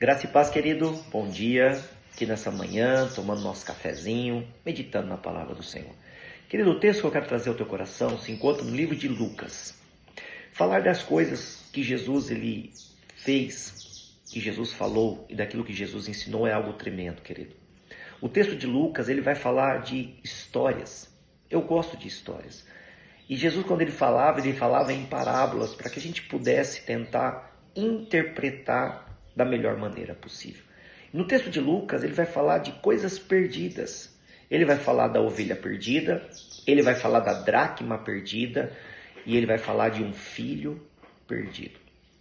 Graça e paz, querido. Bom dia. Aqui nessa manhã, tomando nosso cafezinho, meditando na palavra do Senhor. Querido, o texto que eu quero trazer ao teu coração se encontra no livro de Lucas. Falar das coisas que Jesus ele fez, que Jesus falou e daquilo que Jesus ensinou é algo tremendo, querido. O texto de Lucas, ele vai falar de histórias. Eu gosto de histórias. E Jesus, quando ele falava em parábolas para que a gente pudesse tentar interpretar da melhor maneira possível. No texto de Lucas, ele vai falar de coisas perdidas. Ele vai falar da ovelha perdida, ele vai falar da dracma perdida e ele vai falar de um filho perdido.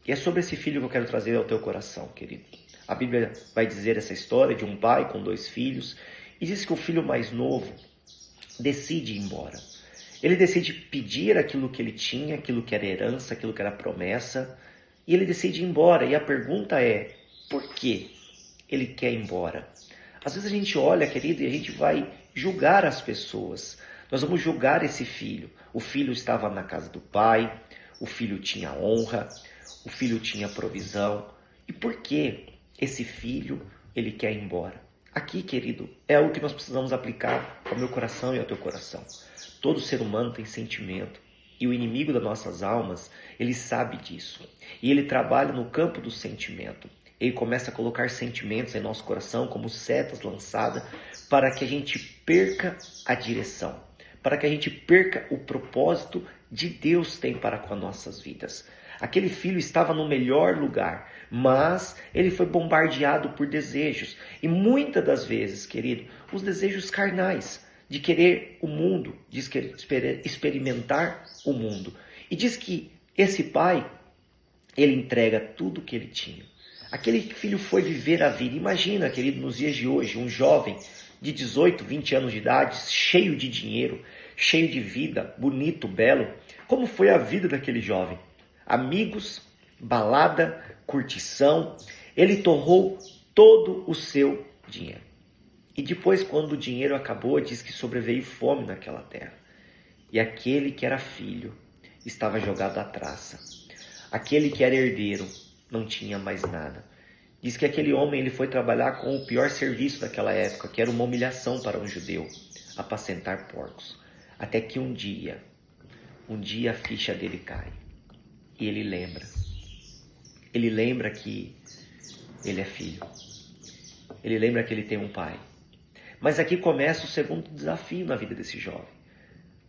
E é sobre esse filho que eu quero trazer ao teu coração, querido. A Bíblia vai dizer essa história de um pai com 2 filhos e diz que o filho mais novo decide ir embora. Ele decide pedir aquilo que ele tinha, aquilo que era herança, aquilo que era promessa, e ele decide ir embora. E a pergunta é, por que ele quer ir embora? Às vezes a gente olha, querido, e a gente vai julgar as pessoas. Nós vamos julgar esse filho. O filho estava na casa do pai, o filho tinha honra, o filho tinha provisão. E por que esse filho, ele quer ir embora? Aqui, querido, é algo que nós precisamos aplicar ao meu coração e ao teu coração. Todo ser humano tem sentimento. E o inimigo das nossas almas, ele sabe disso. E ele trabalha no campo do sentimento. Ele começa a colocar sentimentos em nosso coração como setas lançadas para que a gente perca a direção. Para que a gente perca o propósito de Deus tem para com as nossas vidas. Aquele filho estava no melhor lugar, mas ele foi bombardeado por desejos. E muitas das vezes, querido, os desejos carnais, de querer o mundo, de experimentar o mundo. E diz que esse pai, ele entrega tudo que ele tinha. Aquele filho foi viver a vida. Imagina, querido, nos dias de hoje, um jovem de 18, 20 anos de idade, cheio de dinheiro, cheio de vida, bonito, belo. Como foi a vida daquele jovem? Amigos, balada, curtição. Ele torrou todo o seu dinheiro. E depois, quando o dinheiro acabou, diz que sobreveio fome naquela terra. E aquele que era filho estava jogado à traça. Aquele que era herdeiro não tinha mais nada. Diz que aquele homem ele foi trabalhar com o pior serviço daquela época, que era uma humilhação para um judeu, apacentar porcos. Até que um dia a ficha dele cai. E ele lembra. Ele lembra que ele é filho. Ele lembra que ele tem um pai. Mas aqui começa o segundo desafio na vida desse jovem.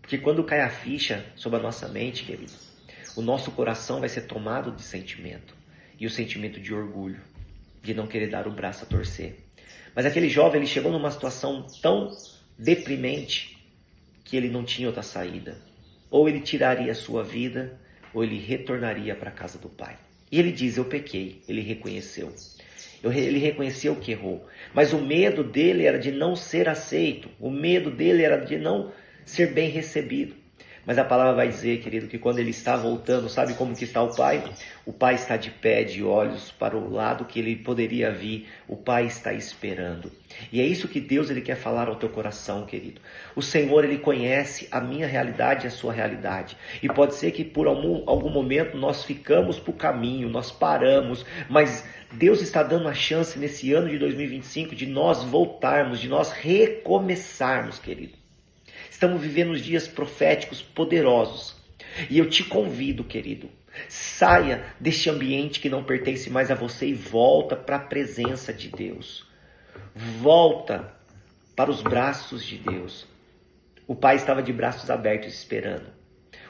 Porque quando cai a ficha sobre a nossa mente, querido, o nosso coração vai ser tomado de sentimento. E o sentimento de orgulho, de não querer dar o braço a torcer. Mas aquele jovem, ele chegou numa situação tão deprimente que ele não tinha outra saída. Ou ele tiraria a sua vida, ou ele retornaria para a casa do pai. E ele diz, eu pequei. Ele reconheceu. Ele reconheceu que errou, mas o medo dele era de não ser aceito, o medo dele era de não ser bem recebido. Mas a palavra vai dizer, querido, que quando ele está voltando, sabe como que está o pai? O pai está de pé, de olhos para o lado que ele poderia vir, o pai está esperando. E é isso que Deus ele quer falar ao teu coração, querido. O Senhor ele conhece a minha realidade e a sua realidade. E pode ser que por algum momento nós ficamos para o caminho, nós paramos, mas Deus está dando a chance nesse ano de 2025 de nós voltarmos, de nós recomeçarmos, querido. Estamos vivendo os dias proféticos poderosos. E eu te convido, querido, saia deste ambiente que não pertence mais a você e volta para a presença de Deus. Volta para os braços de Deus. O pai estava de braços abertos esperando.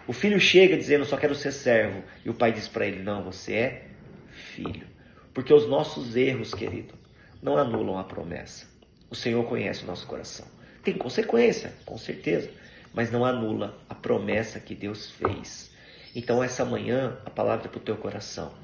O filho chega dizendo, só quero ser servo. E o pai diz para ele, não, você é filho. Porque os nossos erros, querido, não anulam a promessa. O Senhor conhece o nosso coração. Tem consequência, com certeza, mas não anula a promessa que Deus fez. Então essa manhã, a palavra é para o teu coração.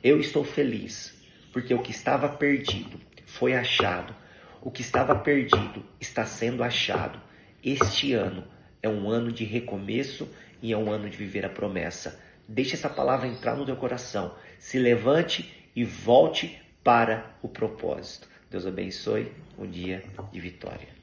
Eu estou feliz, porque o que estava perdido foi achado. O que estava perdido está sendo achado. Este ano é um ano de recomeço e é um ano de viver a promessa. Deixe essa palavra entrar no teu coração. Se levante e volte para o propósito. Deus abençoe um dia de vitória.